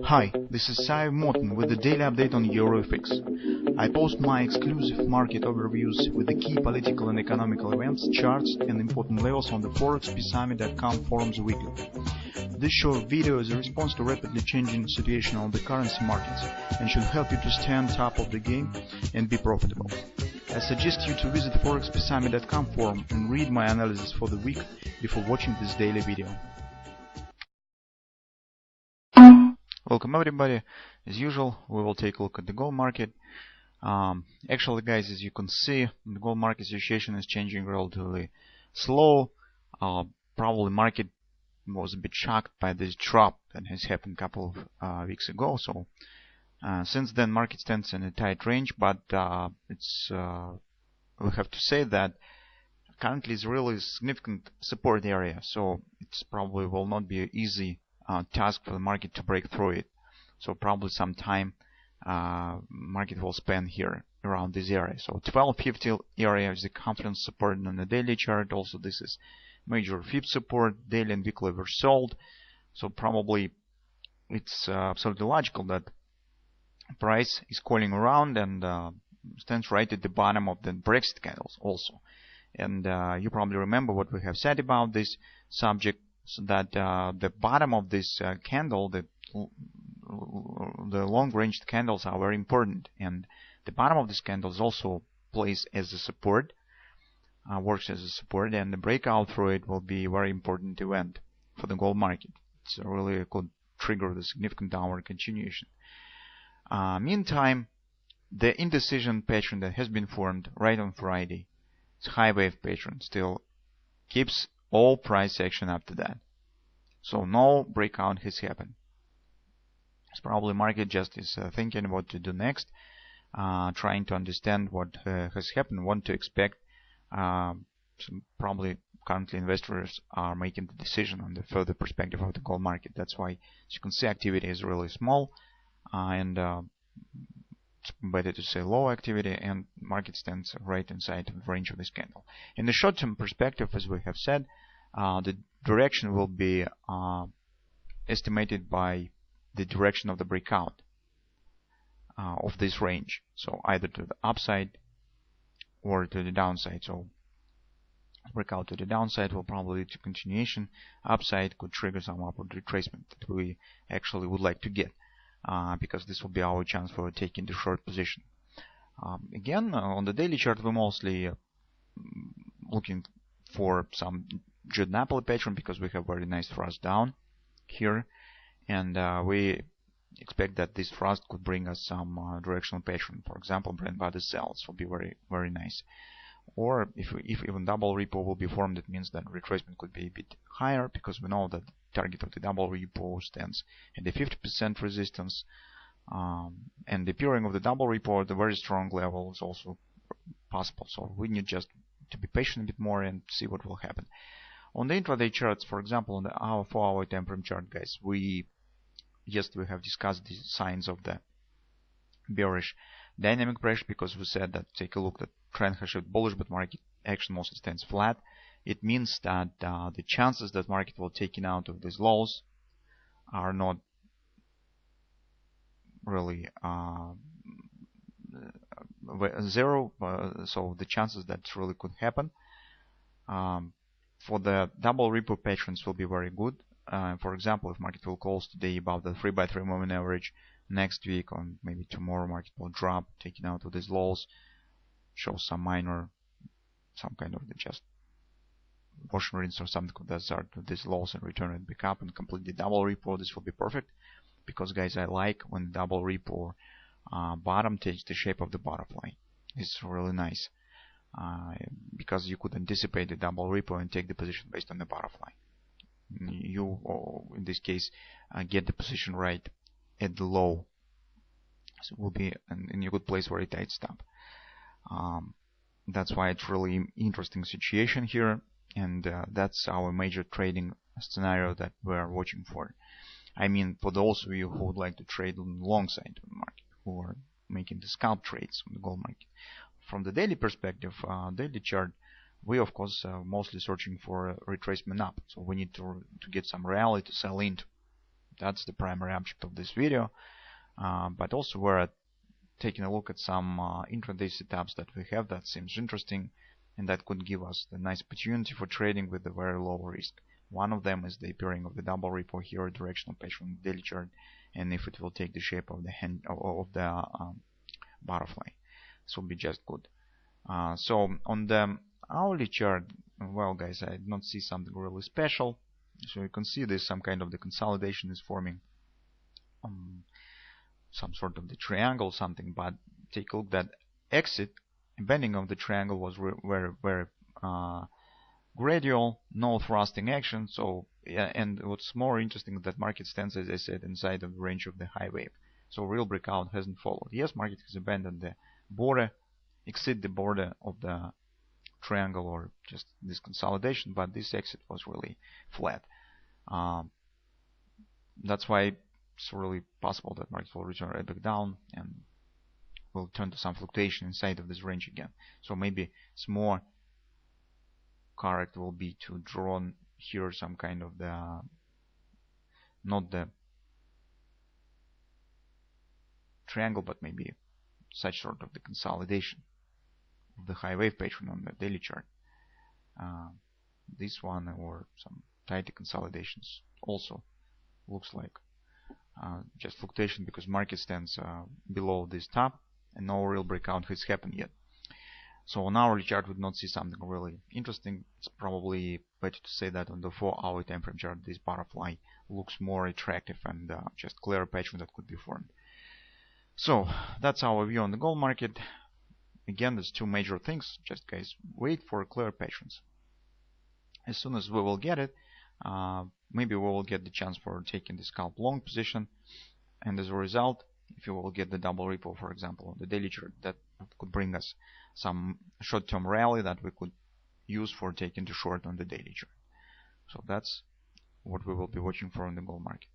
Hi, this is Sive Morten with the daily update on EuroFX. I post my exclusive market overviews with the key political and economical events, charts and important levels on the ForexPeaceArmy.com forums weekly. This short video is a response to rapidly changing situation on the currency markets and should help you to stay on top of the game and be profitable. I suggest you to visit ForexPeaceArmy.com forum and read my analysis for the week before watching this daily video. Welcome everybody. As usual, we will take a look at the gold market. Actually guys, as you can see, the gold market situation is changing relatively slow. Probably market was a bit shocked by this drop that has happened a couple of weeks ago. So since then market stands in a tight range, but we have to say that currently is really a significant support area. So it's probably will not be an easy task for the market to break through it. So probably some time market will spend here around this area. So 1250 area is the confidence support on the daily chart. Also this is major fib support. Daily and weekly were sold. So probably it's absolutely logical that price is calling around and stands right at the bottom of the Brexit candles also. And you probably remember what we have said about this subject. So that the bottom of this candle, the long-ranged candles are very important, and the bottom of this candle is also plays as a support, works as a support, and the breakout through it will be a very important event for the gold market. It's really could trigger the significant downward continuation. Meantime, the indecision pattern that has been formed right on Friday, it's high wave pattern, still keeps all price action up to that. So no breakout has happened. It's probably market just is thinking what to do next, trying to understand what has happened, what to expect. So probably currently investors are making the decision on the further perspective of the gold market. That's why, as you can see, activity is really small, and it's better to say low activity, and market stands right inside the range of this candle. In the short-term perspective, as we have said, the direction will be estimated by the direction of the breakout of this range. So either to the upside or to the downside. So breakout to the downside will probably lead to continuation. Upside could trigger some upward retracement that we actually would like to get, because this will be our chance for taking the short position. Again, on the daily chart, we're mostly looking for some Napoli pattern because we have very nice thrust down here, and we expect that this thrust could bring us some directional pattern. For example, bread and butter cells will be very nice. Or if even double repo will be formed, it means that retracement could be a bit higher, because we know that the target of the double repo stands at the 50% resistance, and the appearing of the double repo at a very strong level is also possible. So we need just to be patient a bit more and see what will happen. On the intraday charts, for example, on the 4-hour time frame chart, guys, we have discussed the signs of the bearish dynamic pressure, because we said that take a look that trend has shifted bullish, but market action mostly stands flat. It means that the chances that market will take it out of these lows are not really zero. So the chances that really could happen for the double repo patterns will be very good. For example, if market will close today above the 3x3 moving average, next week or maybe tomorrow market will drop, taking out of these lows, show some kind of just wash and rinse or something that start with these lows and return it back up and complete the double repo. This will be perfect, because guys, I like when double repo bottom takes the shape of the butterfly. It's really nice, because you could anticipate the double repo and take the position based on the butterfly. You, in this case, get the position right at the low, so it will be in a good place, very tight stop. That's why it's really interesting situation here, and that's our major trading scenario that we are watching for. I mean, for those of you who would like to trade on the long side of the market, who are making the scalp trades on the gold market. From the daily perspective, daily chart, we of course are mostly searching for a retracement up. So we need to get some rally to sell into. That's the primary object of this video. But also we're taking a look at some intraday setups that we have that seems interesting and that could give us the nice opportunity for trading with a very low risk. One of them is the appearing of the double ripple here, directional page from the daily chart, and if it will take the shape of the hand of the butterfly, this will be just good. So on the hourly chart, well guys, I did not see something really special. So you can see there's some kind of the consolidation is forming, some sort of the triangle something, but take a look that exit bending of the triangle was very gradual, no thrusting action. So yeah, and what's more interesting that market stands, as I said, inside of the range of the high wave. So real breakout hasn't followed. Yes, market has abandoned the border, exceed the border of the triangle or just this consolidation, but this exit was really flat. That's why it's really possible that market will return right back down and will turn to some fluctuation inside of this range again. So maybe it's more correct will be to draw here some kind of the, not the triangle, but maybe such sort of the consolidation of the high wave pattern on the daily chart. This one or some tighter consolidations also looks like just fluctuation because market stands below this top and no real breakout has happened yet. So on hourly chart we would not see something really interesting. It's probably better to say that on the 4-hour time frame chart this butterfly looks more attractive and just clearer pattern that could be formed. So that's our view on the gold market. Again, there's two major things. Just guys, wait for clear patterns. As soon as we will get it, maybe we will get the chance for taking the scalp long position, and as a result, if you will get the double ripple, for example, on the daily chart, that could bring us some short-term rally that we could use for taking the short on the daily chart. So that's what we will be watching for in the gold market.